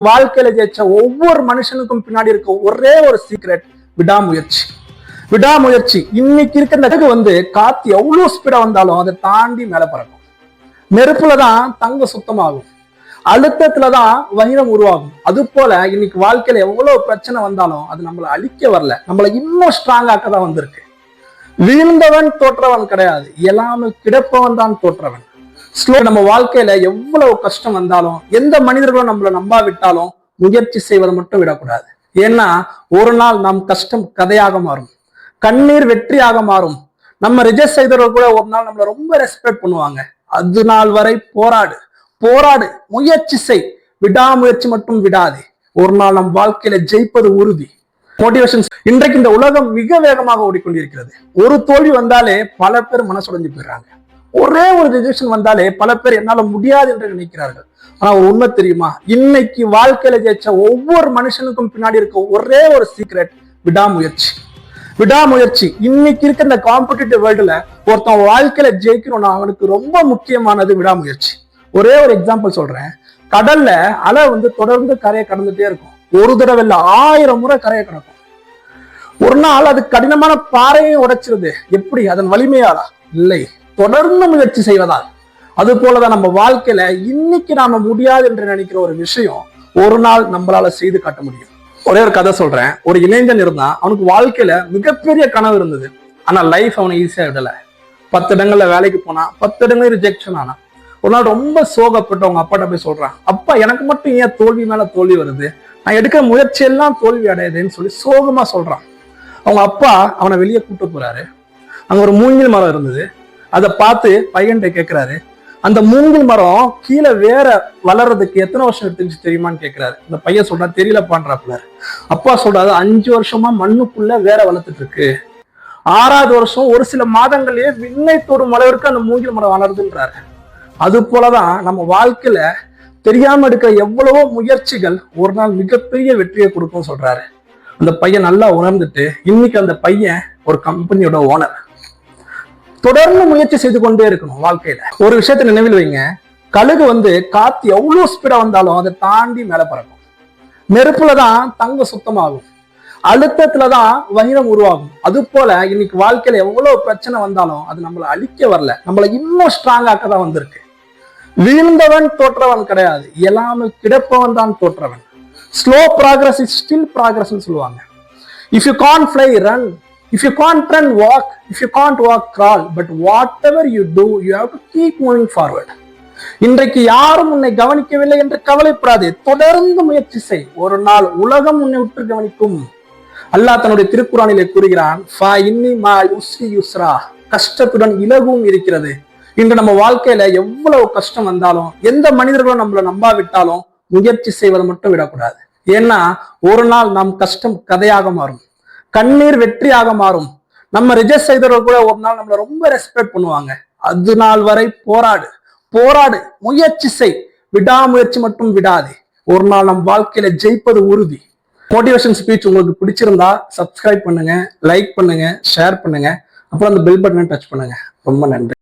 வாழ்க்கையில ஜெயிச்ச ஒவ்வொரு மனுஷனுக்கும் பின்னாடி இருக்க ஒரே ஒரு சீக்ரெட் விடாமுயற்சி. விடாமுயற்சி. இன்னைக்கு இருக்கிற காத்து எவ்வளவு ஸ்பீடா வந்தாலும் அதை தாண்டி மேல பறக்கும். நெருப்புலதான் தங்கம் சுத்தமாகும், அழுத்தத்துலதான் வைரம் உருவாகும். அது போல இன்னைக்கு வாழ்க்கையில எவ்வளவு பிரச்சனை வந்தாலும் அது நம்மளை அழிக்க வரல, நம்மளை இன்னும் ஸ்ட்ராங் ஆக்கதான் வந்திருக்கு. வீழ்ந்தவன் தோற்றவன் கிடையாது, எல்லாமே கிடப்பவன் தான் தோற்றவன். நம்ம வாழ்க்கையில எவ்வளவு கஷ்டம் வந்தாலும் எந்த மனிதர்களும் நம்மள நம்பாவிட்டாலும் முயற்சி செய்வதை மட்டும் விடக்கூடாது. ஏன்னா ஒரு நாள் நம் கஷ்டம் கதையாக மாறும், கண்ணீர் வெற்றியாக மாறும். நம்ம ரிஜெக்ட் செய்தவர்கள் கூட ஒரு நாள் நம்மள ரொம்ப ரெஸ்பெக்ட் பண்ணுவாங்க. அது நாள் வரை போராடு, போராடு, முயற்சி செய், விடாமுயற்சி மட்டும் விடாதே. ஒரு நாள் நம் வாழ்க்கையில ஜெயிப்பது உறுதி. மோட்டிவேஷன். இன்றைக்கு இந்த உலகம் மிக வேகமாக ஓடிக்கொண்டிருக்கிறது. ஒரு தோல்வி வந்தாலே பல பேர் மனசுடைஞ்சு போயிடுறாங்க. ஒரே ஒரு ரிஜெக்ஷன் வந்தாலே பல பேர் என்னால முடியாது என்று நினைக்கிறார்கள். ஆனா ஒரு உண்மை தெரியுமா? இன்னைக்கு வாழ்க்கையில ஜெயிச்ச ஒவ்வொரு மனுஷனுக்கும் பின்னாடி இருக்க ஒரே ஒரு சீக்ரெட் விடாமுயற்சி. விடாமுயற்சி. இன்னைக்கு இருக்க இந்த காம்படிட்டிவ் வேர்ல்டுல ஒருத்தன் வாழ்க்கையில ஜெயிக்கணும்னா அவனுக்கு ரொம்ப முக்கியமானது விடாமுயற்சி. ஒரே ஒரு எக்ஸாம்பிள் சொல்றேன். கடல்ல அலை தொடர்ந்து கரையை கடந்துட்டே இருக்கும். ஒரு தடவை இல்ல 1000 முறை கரையை கடக்கும். ஒரு நாள் அது கடினமான பாறையை உடைச்சிருது. எப்படி? அதன் வலிமையாலா? இல்லை, தொடர்ந்து முயற்சி செய்வதால். அது போலதான் நம்ம வாழ்க்கையில இன்னைக்கு நாம முடியாது என்று நினைக்கிற ஒரு விஷயம் ஒரு நாள் நம்மளால செய்து காட்ட முடியும். ஒரே ஒரு கதை சொல்றேன். ஒரு இளைஞன் இருந்தான். அவனுக்கு வாழ்க்கையில மிகப்பெரிய கனவு இருந்தது. ஆனா லைஃப் அவனை ஈஸியா விடல. 10 இடங்கள்ல வேலைக்கு போனா, 10 இடங்கள்ல ரிஜெக்ஷன் ஆனா. ஒரு நாள் ரொம்ப சோகப்பட்டு அவங்க அப்பாட்ட போய் சொல்றான், அப்பா எனக்கு மட்டும் ஏன் தோல்வி மேல தோல்வி வருது, நான் எடுக்கிற முயற்சி எல்லாம் தோல்வி அடையுதுன்னு சொல்லி சோகமா சொல்றான். அவங்க அப்பா அவனை வெளியே கூப்பிட்டு போறாரு. அங்க ஒரு மூங்கில் மரம் இருந்தது. அதை பார்த்து பையன்கிட்ட கேட்கிறாரு, அந்த மூங்கில் மரம் கீழே வேற வளர்றதுக்கு எத்தனை வருஷம் எடுத்துச்சு தெரியுமான்னு கேட்கிறாரு. அந்த பையன் சொல்றா, தெரியலப்பான்றாப்புல. அப்பா சொல்றாரு, 5 வருஷமா மண்ணுக்குள்ள வேற வளர்த்துட்டு இருக்கு. 6வது வருஷம் ஒரு சில மாதங்கள்லயே விண்ணை தொடும் அளவிற்கு அந்த மூங்கில் மரம் வளருதுன்றாரு. அது போலதான் நம்ம வாழ்க்கையில தெரியாம எடுக்கிற எவ்வளவோ முயற்சிகள் ஒரு நாள் மிகப்பெரிய வெற்றியை கொடுக்கும் சொல்றாரு. அந்த பையன் நல்லா உணர்ந்துட்டு இன்னைக்கு அந்த பையன் ஒரு கம்பெனியோட ஓனர். தொடர்ந்து முயற்சி செய்து கொண்டே இருக்கணும் வாழ்க்கையில. ஒரு விஷயத்த நினைவில் வைங்க, கழுகு காத்து எவ்வளவு ஸ்பீடா வந்தாலும் அதை தாண்டி மேல பறக்கும். நெருப்புலதான் தங்கம் சுத்தமாகும், அழுத்தத்துலதான் வைரம் உருவாகும். அது போல இன்னைக்கு வாழ்க்கையில எவ்வளவு பிரச்சனை வந்தாலும் அது நம்மளை அழிக்க வரல, நம்மளை இன்னும் ஸ்ட்ராங் ஆக்கதான் வந்திருக்கு. வீழ்ந்தவன் தோற்றவன் கிடையாது, எல்லாமே கிடப்பவன் தான் தோற்றவன். Slow progress is still progress சொல்லுவாங்க. If you can't fly, run. If you can't run, walk. If you can't walk, crawl. But whatever you do, you have to keep moving forward. இன்றைக்கு யாரும் உன்னை கவனிக்கவில்லை என்று கவலைப்படாதே, தொடர்ந்து முயற்சி செய். ஒரு நாள் உலகம் உன்னை உற்று கவனிக்கும். அல்லாஹ் தன்னுடைய திருக்குரானிலே கூறுகிறான், கஷ்டத்துடன் இலகும் இருக்கிறது. இன்று நம்ம வாழ்க்கையில எவ்வளவு கஷ்டம் வந்தாலும் எந்த மனிதர்களும் நம்மள நம்பாவிட்டாலும் முயற்சி செய்வதை மட்டும் விடக்கூடாது. ஏன்னா ஒரு நாள் நம் கஷ்டம் கதையாக மாறும், கண்ணீர் வெற்றியாக மாறும். நம்ம ரிஜெக்ட் செய்தவர்கள் கூட ஒரு நாள் நம்மள ரொம்ப ரெஸ்பெக்ட் பண்ணுவாங்க. அது நாள் வரை போராடு, போராடு, முயற்சி செய், விடாமுயற்சி மட்டும் விடாதே. ஒரு நாள் நம் வாழ்க்கையில ஜெயிப்பது உறுதி. மோட்டிவேஷன் ஸ்பீச் உங்களுக்கு பிடிச்சிருந்தா சப்ஸ்கிரைப் பண்ணுங்க, லைக் பண்ணுங்க, ஷேர் பண்ணுங்க, அப்புறம் அந்த பெல் பட்டனை டச் பண்ணுங்க. ரொம்ப நன்றி.